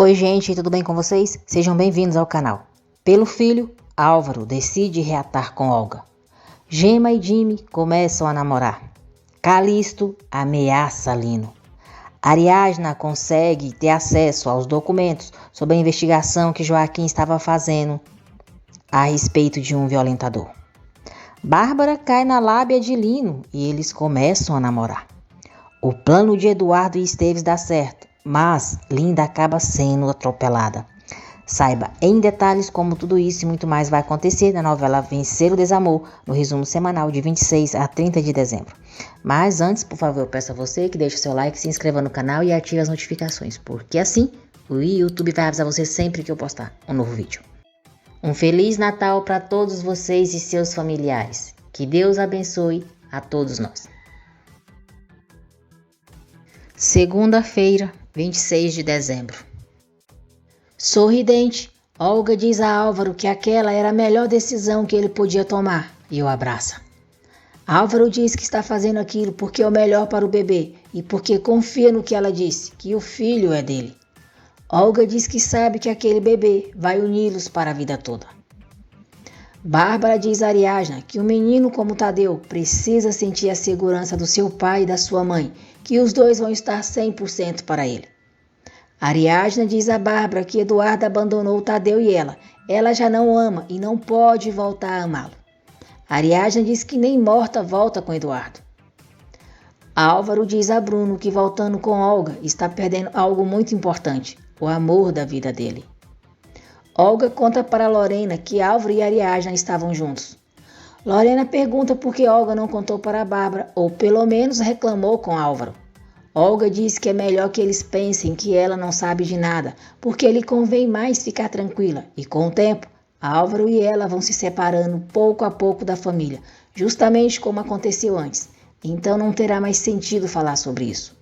Oi gente, tudo bem com vocês? Sejam bem-vindos ao canal. Pelo filho, Álvaro decide reatar com Olga. Gemma e Jimmy começam a namorar. Calixto ameaça Lino. Ariadna consegue ter acesso aos documentos sobre a investigação que Joaquim estava fazendo a respeito de um violentador. Bárbara cai na lábia de Lino e eles começam a namorar. O plano de Eduardo e Esteves dá certo, mas Linda acaba sendo atropelada. Saiba em detalhes como tudo isso e muito mais vai acontecer na novela Vencer o Desamor, no resumo semanal de 26 a 30 de dezembro. Mas antes, por favor, eu peço a você que deixe seu like, se inscreva no canal e ative as notificações, porque assim o YouTube vai avisar você sempre que eu postar um novo vídeo. Um Feliz Natal para todos vocês e seus familiares. Que Deus abençoe a todos nós. Segunda-feira, 26 de dezembro. Sorridente, Olga diz a Álvaro que aquela era a melhor decisão que ele podia tomar e o abraça. Álvaro diz que está fazendo aquilo porque é o melhor para o bebê e porque confia no que ela disse, que o filho é dele. Olga diz que sabe que aquele bebê vai uni-los para a vida toda. Bárbara diz a Ariadna que um menino como Tadeu precisa sentir a segurança do seu pai e da sua mãe, que os dois vão estar 100% para ele. Ariadna diz a Bárbara que Eduardo abandonou o Tadeu e ela já não o ama e não pode voltar a amá-lo. Ariadna diz que nem morta volta com Eduardo. Álvaro diz a Bruno que voltando com Olga está perdendo algo muito importante, o amor da vida dele. Olga conta para Lorena que Álvaro e Ariadna estavam juntos. Lorena pergunta por que Olga não contou para a Bárbara, ou pelo menos reclamou com Álvaro. Olga diz que é melhor que eles pensem que ela não sabe de nada, porque lhe convém mais ficar tranquila. E com o tempo, Álvaro e ela vão se separando pouco a pouco da família, justamente como aconteceu antes. Então não terá mais sentido falar sobre isso.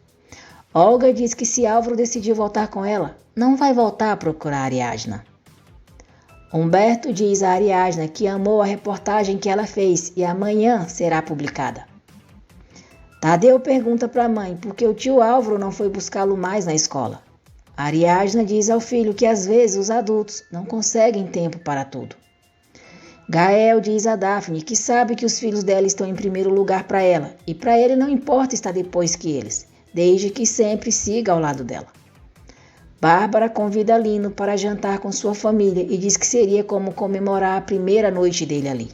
Olga diz que se Álvaro decidir voltar com ela, não vai voltar a procurar Ariadna. Humberto diz a Ariadna que amou a reportagem que ela fez e amanhã será publicada. Tadeu pergunta para a mãe por que o tio Álvaro não foi buscá-lo mais na escola. Ariadna diz ao filho que às vezes os adultos não conseguem tempo para tudo. Gael diz a Daphne que sabe que os filhos dela estão em primeiro lugar para ela e para ele não importa estar depois que eles, desde que sempre siga ao lado dela. Bárbara convida Lino para jantar com sua família e diz que seria como comemorar a primeira noite dele ali.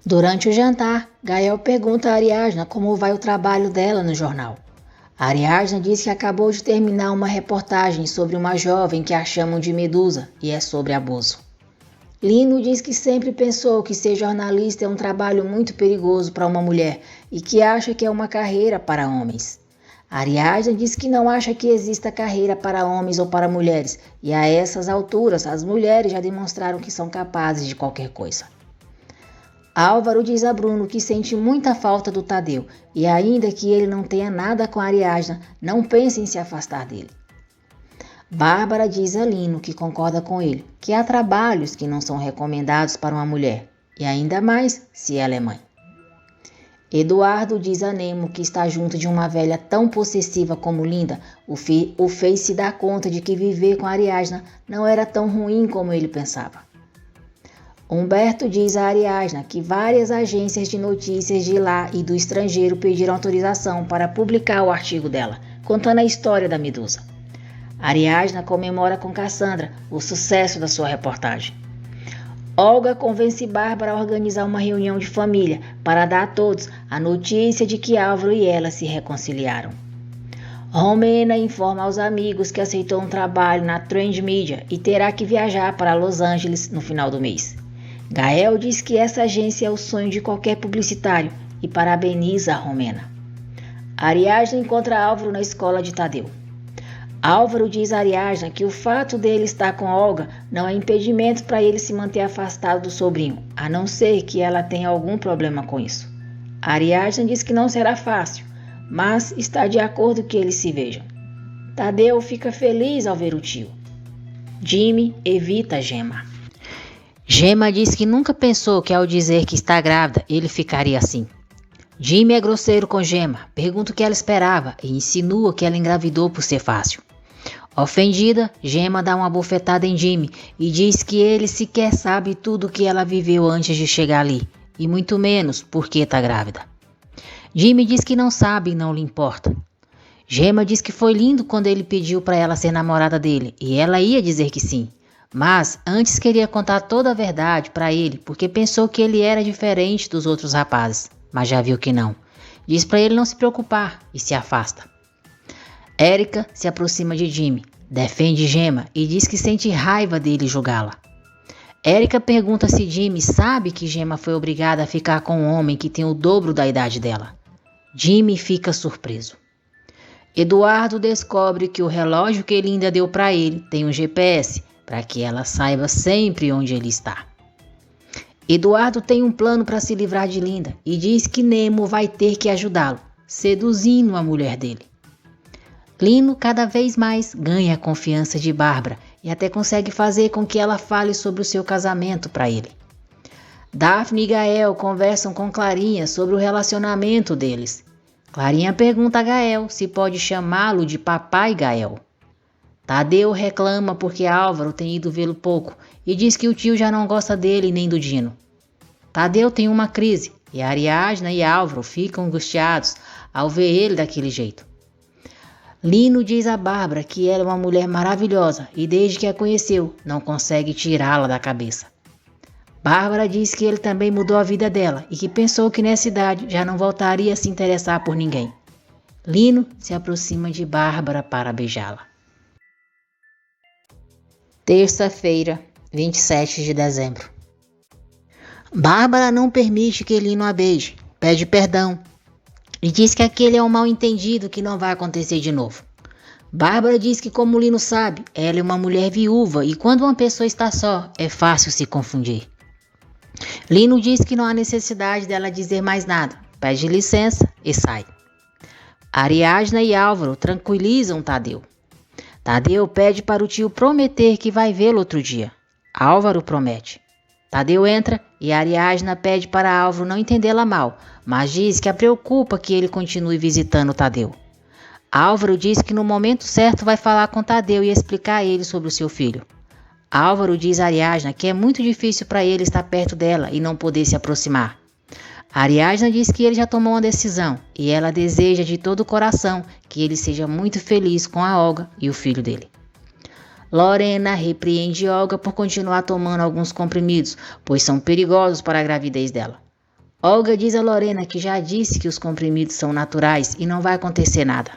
Durante o jantar, Gael pergunta a Ariadna como vai o trabalho dela no jornal. Ariadna diz que acabou de terminar uma reportagem sobre uma jovem que a chamam de Medusa e é sobre abuso. Lino diz que sempre pensou que ser jornalista é um trabalho muito perigoso para uma mulher e que acha que é uma carreira para homens. Ariadna diz que não acha que exista carreira para homens ou para mulheres, e a essas alturas as mulheres já demonstraram que são capazes de qualquer coisa. Álvaro diz a Bruno que sente muita falta do Tadeu, e ainda que ele não tenha nada com Ariadna, não pensa em se afastar dele. Bárbara diz a Lino que concorda com ele, que há trabalhos que não são recomendados para uma mulher, e ainda mais se ela é mãe. Eduardo diz a Nemo que está junto de uma velha tão possessiva como Linda, o fez se dar conta de que viver com Ariadna não era tão ruim como ele pensava. Humberto diz a Ariadna que várias agências de notícias de lá e do estrangeiro pediram autorização para publicar o artigo dela, contando a história da Medusa. Ariadna comemora com Cassandra o sucesso da sua reportagem. Olga convence Bárbara a organizar uma reunião de família para dar a todos a notícia de que Álvaro e ela se reconciliaram. Romena informa aos amigos que aceitou um trabalho na Trend Media e terá que viajar para Los Angeles no final do mês. Gael diz que essa agência é o sonho de qualquer publicitário e parabeniza a Romena. Ariadna encontra Álvaro na escola de Tadeu. Álvaro diz a Ariadna que o fato dele estar com Olga não é impedimento para ele se manter afastado do sobrinho, a não ser que ela tenha algum problema com isso. Ariadna diz que não será fácil, mas está de acordo que eles se vejam. Tadeu fica feliz ao ver o tio. Jimmy evita Gemma. Gemma diz que nunca pensou que ao dizer que está grávida ele ficaria assim. Jimmy é grosseiro com Gemma, pergunta o que ela esperava e insinua que ela engravidou por ser fácil. Ofendida, Gemma dá uma bofetada em Jimmy e diz que ele sequer sabe tudo o que ela viveu antes de chegar ali, e muito menos porque está grávida. Jimmy diz que não sabe e não lhe importa. Gemma diz que foi lindo quando ele pediu para ela ser namorada dele, e ela ia dizer que sim. Mas antes queria contar toda a verdade para ele, porque pensou que ele era diferente dos outros rapazes, mas já viu que não. Diz para ele não se preocupar e se afasta. Erica se aproxima de Jimmy, defende Gemma e diz que sente raiva dele julgá-la. Erica pergunta se Jimmy sabe que Gemma foi obrigada a ficar com um homem que tem o dobro da idade dela. Jimmy fica surpreso. Eduardo descobre que o relógio que Linda deu para ele tem um GPS para que ela saiba sempre onde ele está. Eduardo tem um plano para se livrar de Linda e diz que Nemo vai ter que ajudá-lo, seduzindo a mulher dele. Lino cada vez mais ganha a confiança de Bárbara e até consegue fazer com que ela fale sobre o seu casamento para ele. Daphne e Gael conversam com Clarinha sobre o relacionamento deles. Clarinha pergunta a Gael se pode chamá-lo de Papai Gael. Tadeu reclama porque Álvaro tem ido vê-lo pouco e diz que o tio já não gosta dele nem do Dino. Tadeu tem uma crise e Ariadna e Álvaro ficam angustiados ao ver ele daquele jeito. Lino diz a Bárbara que ela é uma mulher maravilhosa e desde que a conheceu não consegue tirá-la da cabeça. Bárbara diz que ele também mudou a vida dela e que pensou que nessa idade já não voltaria a se interessar por ninguém. Lino se aproxima de Bárbara para beijá-la. Terça-feira, 27 de dezembro. Bárbara não permite que Lino a beije, pede perdão e diz que aquele é um mal-entendido que não vai acontecer de novo. Bárbara diz que, como Lino sabe, ela é uma mulher viúva e quando uma pessoa está só, é fácil se confundir. Lino diz que não há necessidade dela dizer mais nada, pede licença e sai. Ariadna e Álvaro tranquilizam Tadeu. Tadeu pede para o tio prometer que vai vê-lo outro dia. Álvaro promete. Tadeu entra e Ariadna pede para Álvaro não entendê-la mal, mas diz que a preocupa que ele continue visitando Tadeu. Álvaro diz que no momento certo vai falar com Tadeu e explicar a ele sobre o seu filho. Álvaro diz a Ariadna que é muito difícil para ele estar perto dela e não poder se aproximar. Ariadna diz que ele já tomou uma decisão e ela deseja de todo o coração que ele seja muito feliz com a Olga e o filho dele. Lorena repreende Olga por continuar tomando alguns comprimidos, pois são perigosos para a gravidez dela. Olga diz a Lorena que já disse que os comprimidos são naturais e não vai acontecer nada.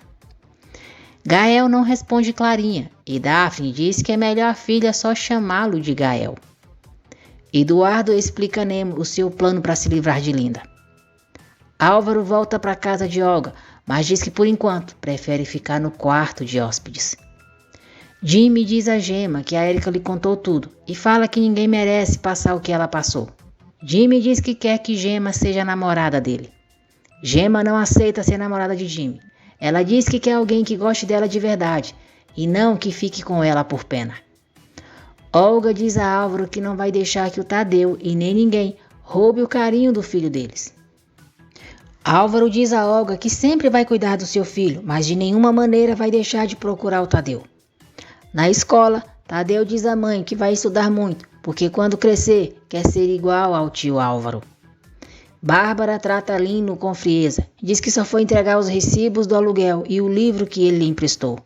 Gael não responde Clarinha e Daphne diz que é melhor a filha só chamá-lo de Gael. Eduardo explica a Nemo o seu plano para se livrar de Linda. Álvaro volta para a casa de Olga, mas diz que por enquanto prefere ficar no quarto de hóspedes. Jimmy diz a Gemma que a Erica lhe contou tudo e fala que ninguém merece passar o que ela passou. Jimmy diz que quer que Gemma seja a namorada dele. Gemma não aceita ser namorada de Jimmy. Ela diz que quer alguém que goste dela de verdade e não que fique com ela por pena. Olga diz a Álvaro que não vai deixar que o Tadeu e nem ninguém roube o carinho do filho deles. Álvaro diz a Olga que sempre vai cuidar do seu filho, mas de nenhuma maneira vai deixar de procurar o Tadeu. Na escola, Tadeu diz à mãe que vai estudar muito, porque quando crescer, quer ser igual ao tio Álvaro. Bárbara trata Lino com frieza, diz que só foi entregar os recibos do aluguel e o livro que ele lhe emprestou.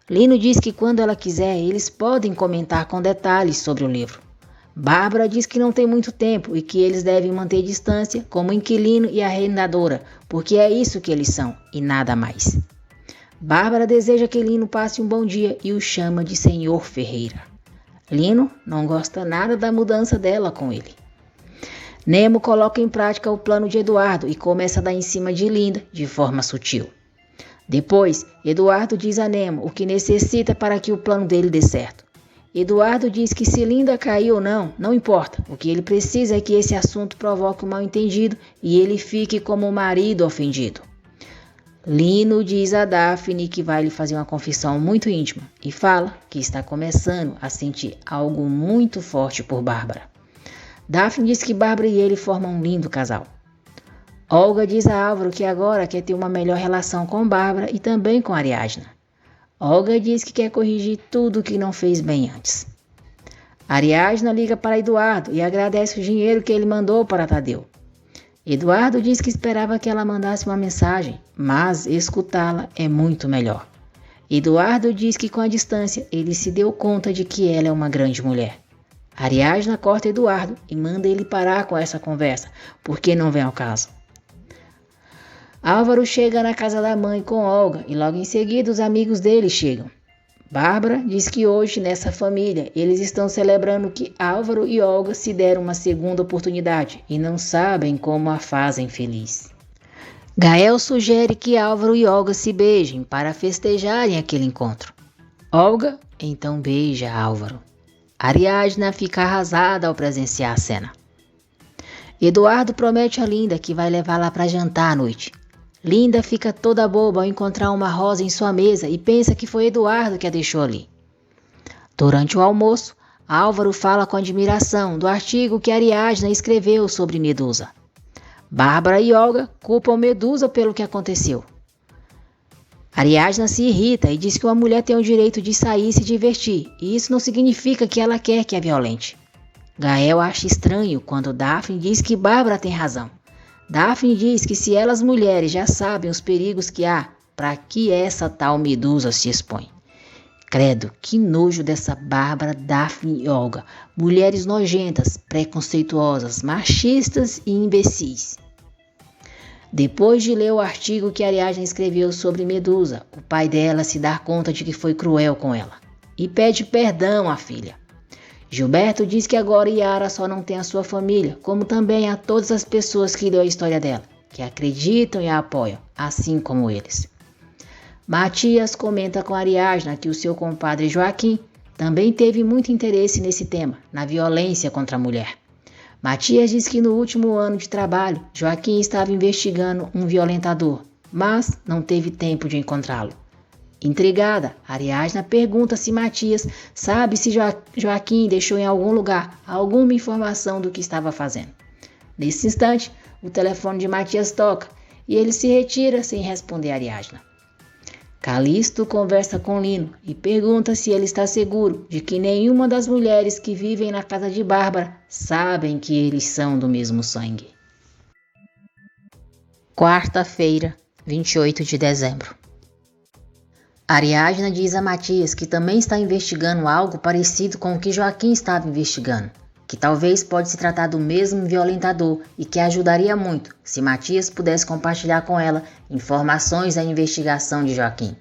Lino diz que quando ela quiser, eles podem comentar com detalhes sobre o livro. Bárbara diz que não tem muito tempo e que eles devem manter distância como inquilino e arrendadora, porque é isso que eles são e nada mais. Bárbara deseja que Lino passe um bom dia e o chama de Senhor Ferreira. Lino não gosta nada da mudança dela com ele. Nemo coloca em prática o plano de Eduardo e começa a dar em cima de Linda de forma sutil. Depois, Eduardo diz a Nemo o que necessita para que o plano dele dê certo. Eduardo diz que se Linda cair ou não, não importa. O que ele precisa é que esse assunto provoque um mal-entendido e ele fique como o marido ofendido. Lino diz a Daphne que vai lhe fazer uma confissão muito íntima e fala que está começando a sentir algo muito forte por Bárbara. Daphne diz que Bárbara e ele formam um lindo casal. Olga diz a Álvaro que agora quer ter uma melhor relação com Bárbara e também com Ariadna. Olga diz que quer corrigir tudo o que não fez bem antes. Ariadna liga para Eduardo e agradece o dinheiro que ele mandou para Tadeu. Eduardo diz que esperava que ela mandasse uma mensagem, mas escutá-la é muito melhor. Eduardo diz que com a distância ele se deu conta de que ela é uma grande mulher. Ariadna corta Eduardo e manda ele parar com essa conversa, porque não vem ao caso. Álvaro chega na casa da mãe com Olga e logo em seguida os amigos dele chegam. Bárbara diz que hoje, nessa família, eles estão celebrando que Álvaro e Olga se deram uma segunda oportunidade e não sabem como a fazem feliz. Gael sugere que Álvaro e Olga se beijem para festejarem aquele encontro. Olga então beija Álvaro. Ariadna fica arrasada ao presenciar a cena. Eduardo promete a Linda que vai levá-la para jantar à noite. Linda fica toda boba ao encontrar uma rosa em sua mesa e pensa que foi Eduardo que a deixou ali. Durante o almoço, Álvaro fala com admiração do artigo que Ariadna escreveu sobre Medusa. Bárbara e Olga culpam Medusa pelo que aconteceu. Ariadna se irrita e diz que uma mulher tem o direito de sair e se divertir, e isso não significa que ela quer que a violente. Gael acha estranho quando Daphne diz que Bárbara tem razão. Daphne diz que se elas mulheres já sabem os perigos que há, para que essa tal Medusa se expõe? Credo, que nojo dessa Bárbara, Daphne e Olga, mulheres nojentas, preconceituosas, machistas e imbecis. Depois de ler o artigo que Ariadna escreveu sobre Medusa, o pai dela se dá conta de que foi cruel com ela e pede perdão à filha. Gilberto diz que agora Yara só não tem a sua família, como também a todas as pessoas que leu a história dela, que acreditam e a apoiam, assim como eles. Matias comenta com Ariadna que o seu compadre Joaquim também teve muito interesse nesse tema, na violência contra a mulher. Matias diz que no último ano de trabalho, Joaquim estava investigando um violentador, mas não teve tempo de encontrá-lo. Intrigada, Ariadna pergunta se Matias sabe se Joaquim deixou em algum lugar alguma informação do que estava fazendo. Nesse instante, o telefone de Matias toca e ele se retira sem responder a Ariadna. Calisto conversa com Lino e pergunta se ele está seguro de que nenhuma das mulheres que vivem na casa de Bárbara sabem que eles são do mesmo sangue. Quarta-feira, 28 de dezembro. Ariadna diz a Matias que também está investigando algo parecido com o que Joaquim estava investigando, que talvez pode se tratar do mesmo violentador e que ajudaria muito se Matias pudesse compartilhar com ela informações da investigação de Joaquim.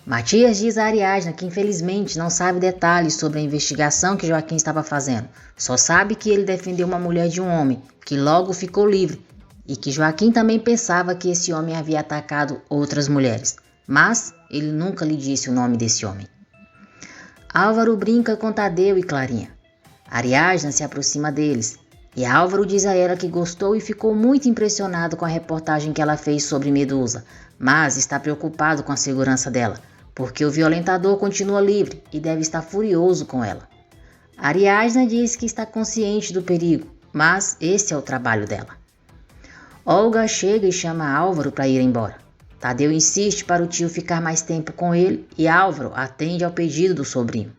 Matias diz a Ariadna que infelizmente não sabe detalhes sobre a investigação que Joaquim estava fazendo, só sabe que ele defendeu uma mulher de um homem, que logo ficou livre, e que Joaquim também pensava que esse homem havia atacado outras mulheres, mas ele nunca lhe disse o nome desse homem. Álvaro brinca com Tadeu e Clarinha. Ariadna se aproxima deles e Álvaro diz a ela que gostou e ficou muito impressionado com a reportagem que ela fez sobre Medusa, mas está preocupado com a segurança dela, porque o violentador continua livre e deve estar furioso com ela. Ariadna diz que está consciente do perigo, mas esse é o trabalho dela. Olga chega e chama Álvaro para ir embora. Tadeu insiste para o tio ficar mais tempo com ele e Álvaro atende ao pedido do sobrinho.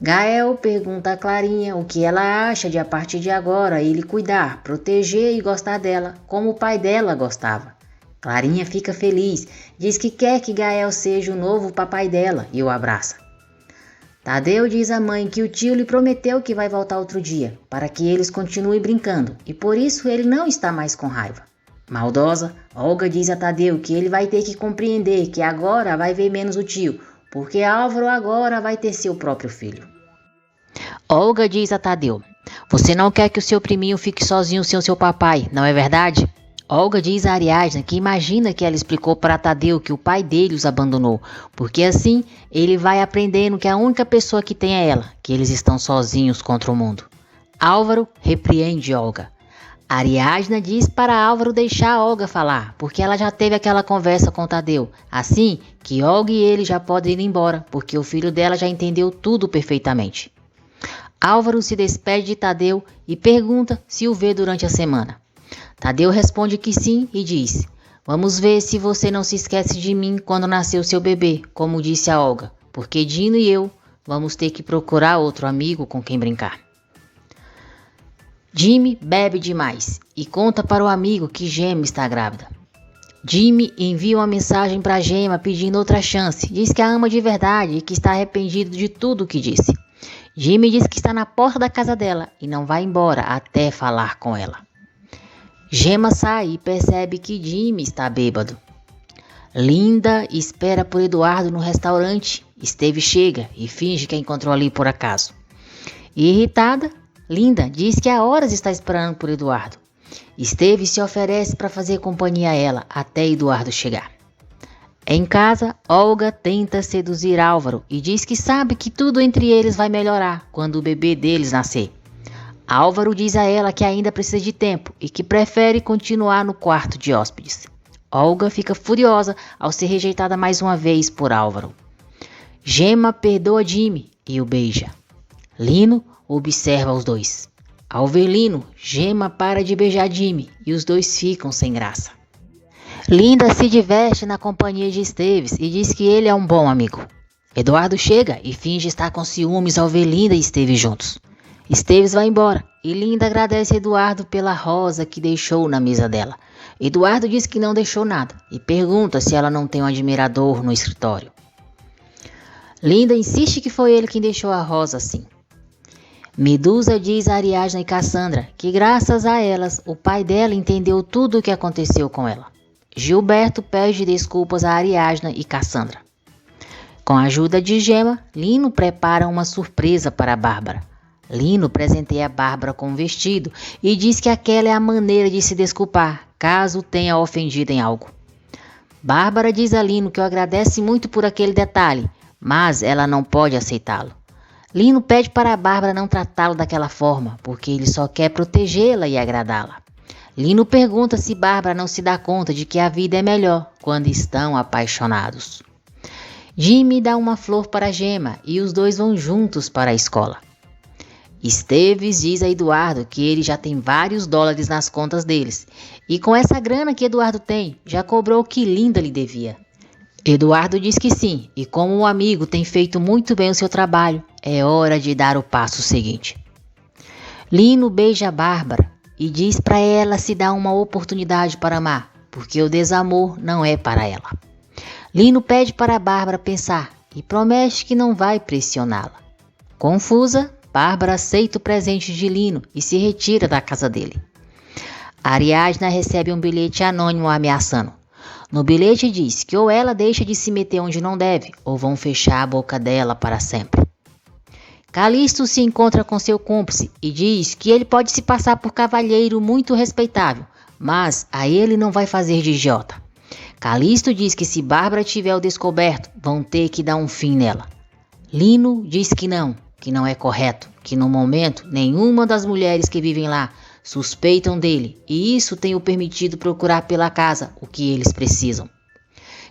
Gael pergunta a Clarinha o que ela acha de a partir de agora ele cuidar, proteger e gostar dela, como o pai dela gostava. Clarinha fica feliz, diz que quer que Gael seja o novo papai dela e o abraça. Tadeu diz à mãe que o tio lhe prometeu que vai voltar outro dia, para que eles continuem brincando, e por isso ele não está mais com raiva. Maldosa, Olga diz a Tadeu que ele vai ter que compreender que agora vai ver menos o tio, porque Álvaro agora vai ter seu próprio filho. Olga diz a Tadeu: você não quer que o seu priminho fique sozinho sem o seu papai, não é verdade? Olga diz a Ariadna que imagina que ela explicou para Tadeu que o pai dele os abandonou, porque assim ele vai aprendendo que a única pessoa que tem é ela, que eles estão sozinhos contra o mundo. Álvaro repreende Olga. Ariadna diz para Álvaro deixar a Olga falar, porque ela já teve aquela conversa com Tadeu. Assim que Olga e ele já podem ir embora, porque o filho dela já entendeu tudo perfeitamente. Álvaro se despede de Tadeu e pergunta se o vê durante a semana. Tadeu responde que sim e diz: Vamos ver se você não se esquece de mim quando nasceu seu bebê, como disse a Olga, porque Dino e eu vamos ter que procurar outro amigo com quem brincar. Jimmy bebe demais e conta para o amigo que Gemma está grávida. Jimmy envia uma mensagem para Gemma pedindo outra chance. Diz que a ama de verdade e que está arrependido de tudo o que disse. Jimmy diz que está na porta da casa dela e não vai embora até falar com ela. Gemma sai e percebe que Jimmy está bêbado. Linda espera por Eduardo no restaurante. Steve chega e finge que a encontrou ali por acaso. Irritada, Linda diz que há horas está esperando por Eduardo. Steve se oferece para fazer companhia a ela até Eduardo chegar. Em casa, Olga tenta seduzir Álvaro e diz que sabe que tudo entre eles vai melhorar quando o bebê deles nascer. Álvaro diz a ela que ainda precisa de tempo e que prefere continuar no quarto de hóspedes. Olga fica furiosa ao ser rejeitada mais uma vez por Álvaro. Gemma perdoa Jimmy e o beija. Lino observa os dois. Ao ver Lino, Gemma para de beijar Jimmy e os dois ficam sem graça. Linda se diverte na companhia de Esteves e diz que ele é um bom amigo. Eduardo chega e finge estar com ciúmes ao ver Linda e Esteves juntos. Esteves vai embora e Linda agradece a Eduardo pela rosa que deixou na mesa dela. Eduardo diz que não deixou nada e pergunta se ela não tem um admirador no escritório. Linda insiste que foi ele quem deixou a rosa assim. Medusa diz a Ariadna e Cassandra que graças a elas o pai dela entendeu tudo o que aconteceu com ela. Gilberto pede desculpas a Ariadna e Cassandra. Com a ajuda de Gemma, Lino prepara uma surpresa para a Bárbara. Lino presenteia a Bárbara com um vestido e diz que aquela é a maneira de se desculpar, caso tenha ofendido em algo. Bárbara diz a Lino que o agradece muito por aquele detalhe, mas ela não pode aceitá-lo. Lino pede para a Bárbara não tratá-lo daquela forma, porque ele só quer protegê-la e agradá-la. Lino pergunta se Bárbara não se dá conta de que a vida é melhor quando estão apaixonados. Jimmy dá uma flor para Gemma e os dois vão juntos para a escola. Esteves diz a Eduardo que ele já tem vários dólares nas contas deles e com essa grana que Eduardo tem, já cobrou o que Linda lhe devia. Eduardo diz que sim, e como o amigo tem feito muito bem o seu trabalho, é hora de dar o passo seguinte. Lino beija a Bárbara e diz para ela se dar uma oportunidade para amar, porque o desamor não é para ela. Lino pede para a Bárbara pensar e promete que não vai pressioná-la. Confusa, Bárbara aceita o presente de Lino e se retira da casa dele. Ariadna recebe um bilhete anônimo ameaçando. No bilhete diz que ou ela deixa de se meter onde não deve, ou vão fechar a boca dela para sempre. Calisto se encontra com seu cúmplice e diz que ele pode se passar por cavalheiro muito respeitável, mas a ele não vai fazer de idiota. Calisto diz que se Bárbara tiver o descoberto, vão ter que dar um fim nela. Lino diz que não é correto, que no momento nenhuma das mulheres que vivem lá suspeitam dele e isso tem o permitido procurar pela casa o que eles precisam.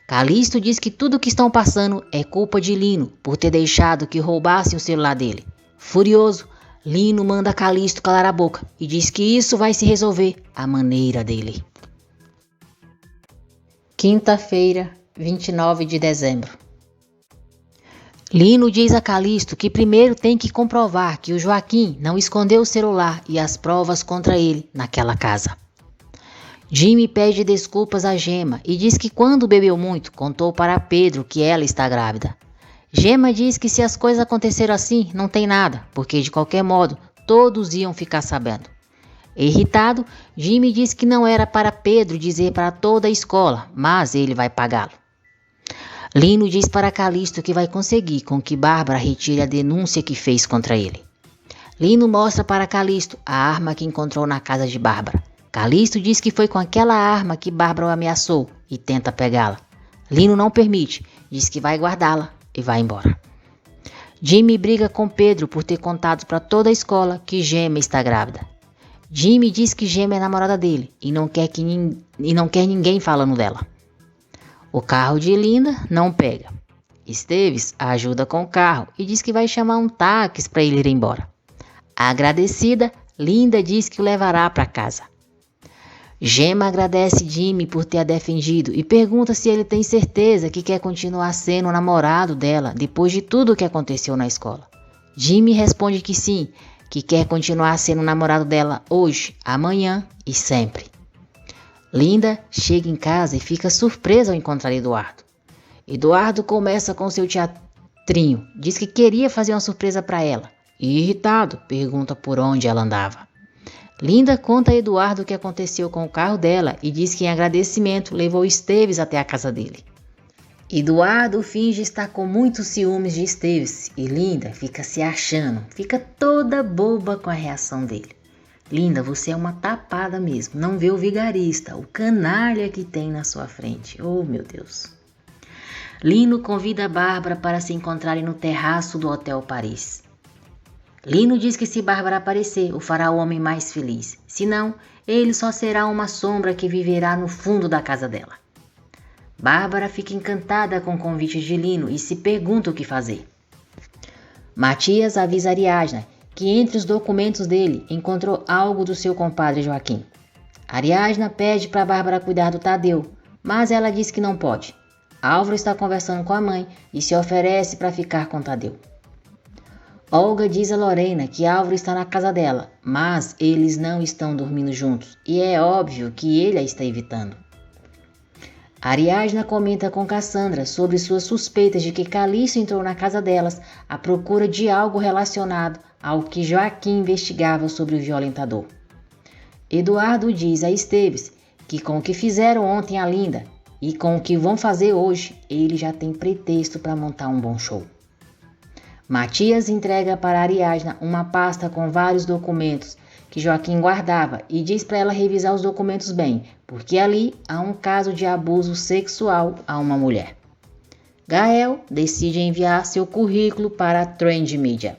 Calisto diz que tudo o que estão passando é culpa de Lino por ter deixado que roubassem o celular dele. Furioso, Lino manda Calisto calar a boca e diz que isso vai se resolver à maneira dele. Quinta-feira, 29 de dezembro. Lino diz a Calisto que primeiro tem que comprovar que o Joaquim não escondeu o celular e as provas contra ele naquela casa. Jimmy pede desculpas a Gemma e diz que quando bebeu muito, contou para Pedro que ela está grávida. Gemma diz que se as coisas aconteceram assim, não tem nada, porque de qualquer modo, todos iam ficar sabendo. Irritado, Jimmy diz que não era para Pedro dizer para toda a escola, mas ele vai pagá-lo. Lino diz para Calisto que vai conseguir com que Bárbara retire a denúncia que fez contra ele. Lino mostra para Calisto a arma que encontrou na casa de Bárbara. Calisto diz que foi com aquela arma que Bárbara o ameaçou e tenta pegá-la. Lino não permite, diz que vai guardá-la e vai embora. Jimmy briga com Pedro por ter contado para toda a escola que Gemma está grávida. Jimmy diz que Gemma é namorada dele e não quer ninguém falando dela. O carro de Linda não pega. Esteves a ajuda com o carro e diz que vai chamar um táxi para ele ir embora. Agradecida, Linda diz que o levará para casa. Gemma agradece Jimmy por ter a defendido e pergunta se ele tem certeza que quer continuar sendo o namorado dela depois de tudo o que aconteceu na escola. Jimmy responde que sim, que quer continuar sendo o namorado dela hoje, amanhã e sempre. Linda chega em casa e fica surpresa ao encontrar Eduardo. Eduardo começa com seu teatrinho, diz que queria fazer uma surpresa para ela e, irritado, pergunta por onde ela andava. Linda conta a Eduardo o que aconteceu com o carro dela e diz que em agradecimento levou Esteves até a casa dele. Eduardo finge estar com muitos ciúmes de Esteves e Linda fica se achando, fica toda boba com a reação dele. Linda, você é uma tapada mesmo, não vê o vigarista, o canalha que tem na sua frente. Oh, meu Deus. Lino convida a Bárbara para se encontrarem no terraço do Hotel Paris. Lino diz que se Bárbara aparecer, o fará o homem mais feliz. Se não, ele só será uma sombra que viverá no fundo da casa dela. Bárbara fica encantada com o convite de Lino e se pergunta o que fazer. Matias avisa Ariadna que entre os documentos dele encontrou algo do seu compadre Joaquim. Ariadna pede para Bárbara cuidar do Tadeu, mas ela diz que não pode. Álvaro está conversando com a mãe e se oferece para ficar com Tadeu. Olga diz a Lorena que Álvaro está na casa dela, mas eles não estão dormindo juntos e é óbvio que ele a está evitando. Ariadna comenta com Cassandra sobre suas suspeitas de que Calixto entrou na casa delas à procura de algo relacionado ao que Joaquim investigava sobre o violentador. Eduardo diz a Esteves que com o que fizeram ontem a Linda e com o que vão fazer hoje, ele já tem pretexto para montar um bom show. Matias entrega para Ariadna uma pasta com vários documentos que Joaquim guardava e diz para ela revisar os documentos bem, porque ali há um caso de abuso sexual a uma mulher. Gael decide enviar seu currículo para a Trend Media.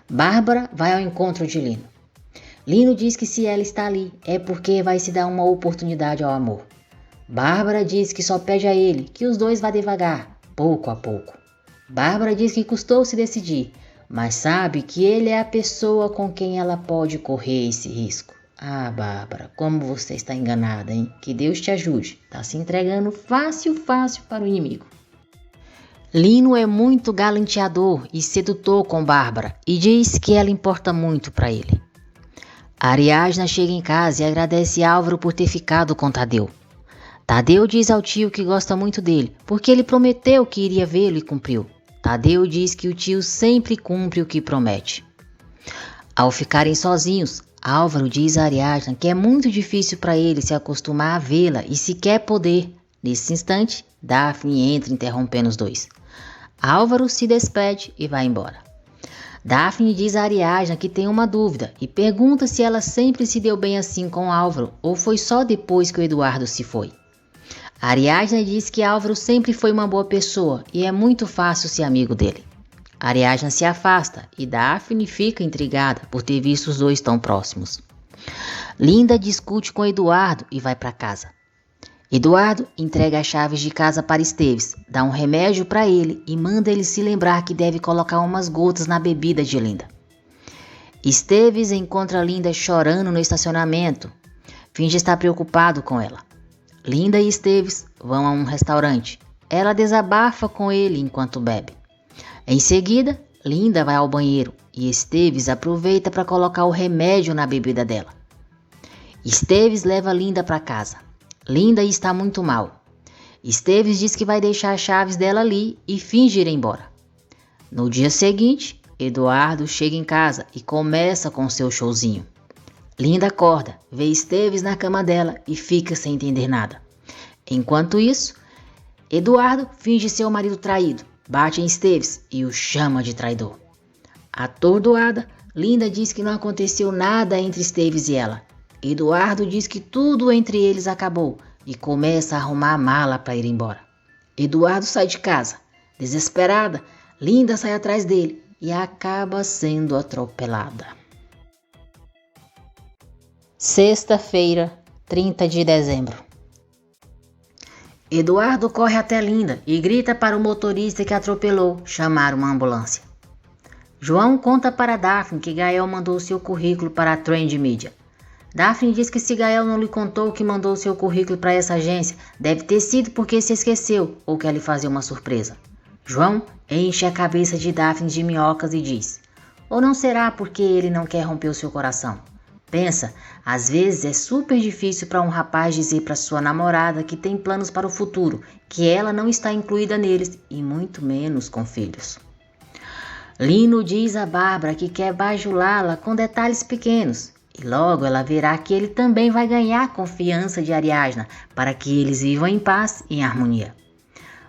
Bárbara vai ao encontro de Lino. Lino diz que se ela está ali é porque vai se dar uma oportunidade ao amor. Bárbara diz que só pede a ele que os dois vá devagar, pouco a pouco. Bárbara diz que custou se decidir, mas sabe que ele é a pessoa com quem ela pode correr esse risco. Ah, Bárbara, como você está enganada, hein? Que Deus te ajude. Está se entregando fácil para o inimigo. Lino é muito galanteador e sedutor com Bárbara e diz que ela importa muito para ele. Ariadna chega em casa e agradece Álvaro por ter ficado com Tadeu. Tadeu diz ao tio que gosta muito dele, porque ele prometeu que iria vê-lo e cumpriu. Tadeu diz que o tio sempre cumpre o que promete. Ao ficarem sozinhos, Álvaro diz a Ariadna que é muito difícil para ele se acostumar a vê-la e se quer poder. Nesse instante, Daphne entra interrompendo os dois. Álvaro se despede e vai embora. Daphne diz a Ariadna que tem uma dúvida e pergunta se ela sempre se deu bem assim com Álvaro ou foi só depois que o Eduardo se foi. Ariadna diz que Álvaro sempre foi uma boa pessoa e é muito fácil ser amigo dele. Ariadna se afasta e Daphne fica intrigada por ter visto os dois tão próximos. Linda discute com Eduardo e vai para casa. Eduardo entrega as chaves de casa para Esteves, dá um remédio para ele e manda ele se lembrar que deve colocar umas gotas na bebida de Linda. Esteves encontra Linda chorando no estacionamento, finge estar preocupado com ela. Linda e Esteves vão a um restaurante. Ela desabafa com ele enquanto bebe. Em seguida, Linda vai ao banheiro e Esteves aproveita para colocar o remédio na bebida dela. Esteves leva Linda para casa. Linda está muito mal. Esteves diz que vai deixar as chaves dela ali e finge ir embora. No dia seguinte, Eduardo chega em casa e começa com seu showzinho. Linda acorda, vê Esteves na cama dela e fica sem entender nada. Enquanto isso, Eduardo finge ser o marido traído, bate em Esteves e o chama de traidor. Atordoada, Linda diz que não aconteceu nada entre Esteves e ela. Eduardo diz que tudo entre eles acabou e começa a arrumar a mala para ir embora. Eduardo sai de casa. Desesperada, Linda sai atrás dele e acaba sendo atropelada. Sexta-feira, 30 de dezembro. Eduardo corre até Linda e grita para o motorista que atropelou chamar uma ambulância. João conta para Daphne que Gael mandou seu currículo para a Trend Media. Daphne diz que se Gael não lhe contou que mandou seu currículo para essa agência, deve ter sido porque se esqueceu ou quer lhe fazer uma surpresa. João enche a cabeça de Daphne de minhocas e diz: ou não será porque ele não quer romper o seu coração? Pensa, às vezes é super difícil para um rapaz dizer para sua namorada que tem planos para o futuro, que ela não está incluída neles e muito menos com filhos. Lino diz a Bárbara que quer bajulá-la com detalhes pequenos e logo ela verá que ele também vai ganhar a confiança de Ariadna para que eles vivam em paz e em harmonia.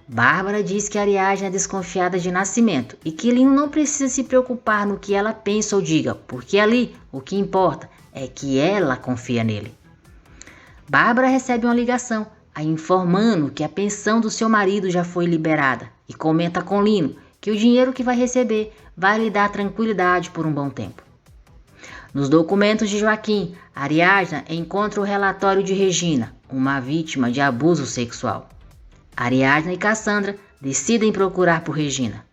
Bárbara diz que Ariadna é desconfiada de nascimento e que Lino não precisa se preocupar no que ela pensa ou diga, porque ali o que importa é que ela confia nele. Bárbara recebe uma ligação, a informando que a pensão do seu marido já foi liberada e comenta com Lino que o dinheiro que vai receber vai lhe dar tranquilidade por um bom tempo. Nos documentos de Joaquim, Ariadna encontra o relatório de Regina, uma vítima de abuso sexual. Ariadna e Cassandra decidem procurar por Regina.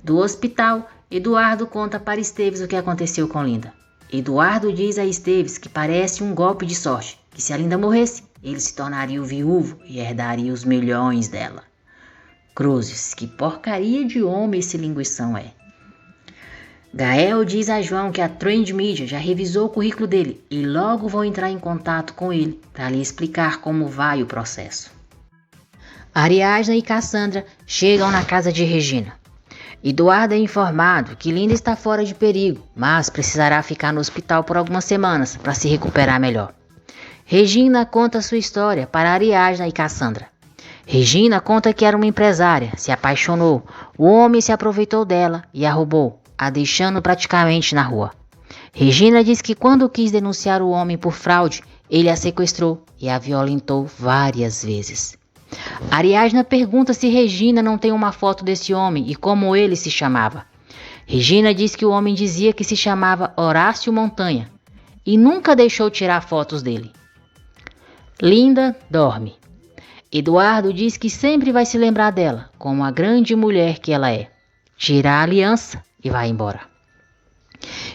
Do hospital, Eduardo conta para Esteves o que aconteceu com Linda. Eduardo diz a Esteves que parece um golpe de sorte, que se a Linda morresse, ele se tornaria o viúvo e herdaria os milhões dela. Cruzes, que porcaria de homem esse linguição é. Gael diz a João que a Trend Media já revisou o currículo dele e logo vão entrar em contato com ele para lhe explicar como vai o processo. Ariadna e Cassandra chegam na casa de Regina. Eduardo é informado que Linda está fora de perigo, mas precisará ficar no hospital por algumas semanas para se recuperar melhor. Regina conta sua história para Ariadna e Cassandra. Regina conta que era uma empresária, se apaixonou, o homem se aproveitou dela e a roubou, a deixando praticamente na rua. Regina diz que quando quis denunciar o homem por fraude, ele a sequestrou e a violentou várias vezes. Ariadna pergunta se Regina não tem uma foto desse homem e como ele se chamava. Regina diz que o homem dizia que se chamava Horácio Montanha e nunca deixou tirar fotos dele. Linda dorme. Eduardo diz que sempre vai se lembrar dela como a grande mulher que ela é. Tira a aliança e vai embora.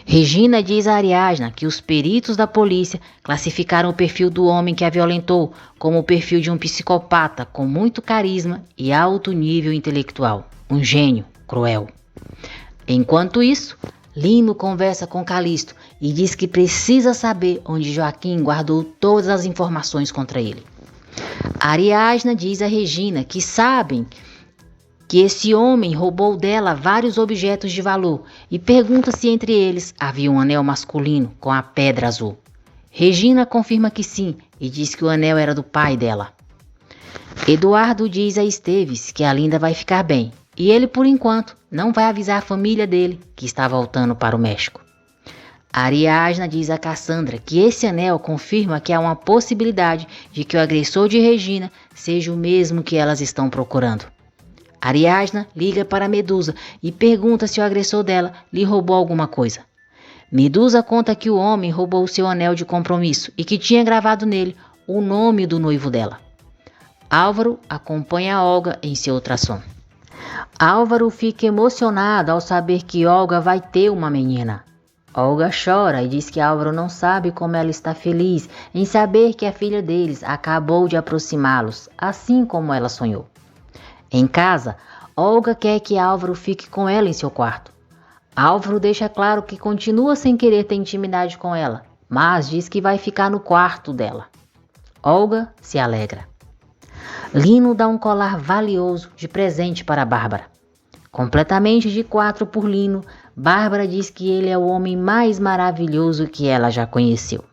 Regina diz a Ariadna que os peritos da polícia classificaram o perfil do homem que a violentou como o perfil de um psicopata com muito carisma e alto nível intelectual, um gênio cruel. Enquanto isso, Lino conversa com Calixto e diz que precisa saber onde Joaquim guardou todas as informações contra ele. Ariadna diz a Regina que sabem que esse homem roubou dela vários objetos de valor e pergunta se entre eles havia um anel masculino com a pedra azul. Regina confirma que sim e diz que o anel era do pai dela. Eduardo diz a Esteves que a Linda vai ficar bem e ele, por enquanto, não vai avisar a família dele que está voltando para o México. Ariadna diz a Cassandra que esse anel confirma que há uma possibilidade de que o agressor de Regina seja o mesmo que elas estão procurando. Ariadna liga para Medusa e pergunta se o agressor dela lhe roubou alguma coisa. Medusa conta que o homem roubou seu anel de compromisso e que tinha gravado nele o nome do noivo dela. Álvaro acompanha a Olga em seu ultrassom. Álvaro fica emocionado ao saber que Olga vai ter uma menina. Olga chora e diz que Álvaro não sabe como ela está feliz em saber que a filha deles acabou de aproximá-los, assim como ela sonhou. Em casa, Olga quer que Álvaro fique com ela em seu quarto. Álvaro deixa claro que continua sem querer ter intimidade com ela, mas diz que vai ficar no quarto dela. Olga se alegra. Lino dá um colar valioso de presente para Bárbara. Completamente de 4 por Lino, Bárbara diz que ele é o homem mais maravilhoso que ela já conheceu.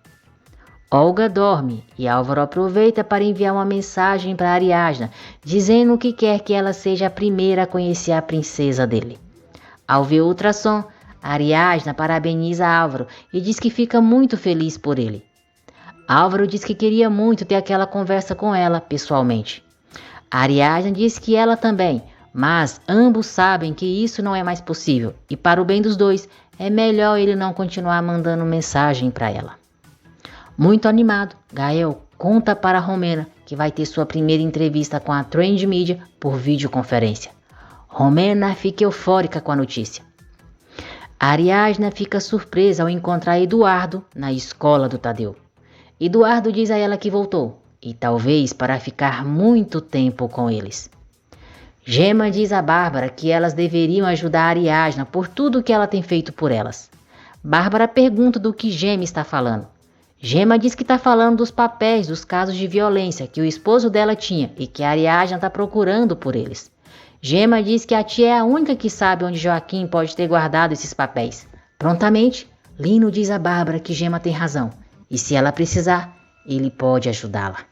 Olga dorme e Álvaro aproveita para enviar uma mensagem para Ariadna, dizendo que quer que ela seja a primeira a conhecer a princesa dele. Ao ver o ultrassom, Ariadna parabeniza Álvaro e diz que fica muito feliz por ele. Álvaro diz que queria muito ter aquela conversa com ela pessoalmente. Ariadna diz que ela também, mas ambos sabem que isso não é mais possível e para o bem dos dois é melhor ele não continuar mandando mensagem para ela. Muito animado, Gael conta para Romena que vai ter sua primeira entrevista com a Trend Media por videoconferência. Romena fica eufórica com a notícia. A Ariadna fica surpresa ao encontrar Eduardo na escola do Tadeu. Eduardo diz a ela que voltou, e talvez para ficar muito tempo com eles. Gemma diz a Bárbara que elas deveriam ajudar a Ariadna por tudo que ela tem feito por elas. Bárbara pergunta do que Gemma está falando. Gemma diz que está falando dos papéis dos casos de violência que o esposo dela tinha e que a Ariadna está procurando por eles. Gemma diz que a tia é a única que sabe onde Joaquim pode ter guardado esses papéis. Prontamente, Lino diz a Bárbara que Gemma tem razão e se ela precisar, ele pode ajudá-la.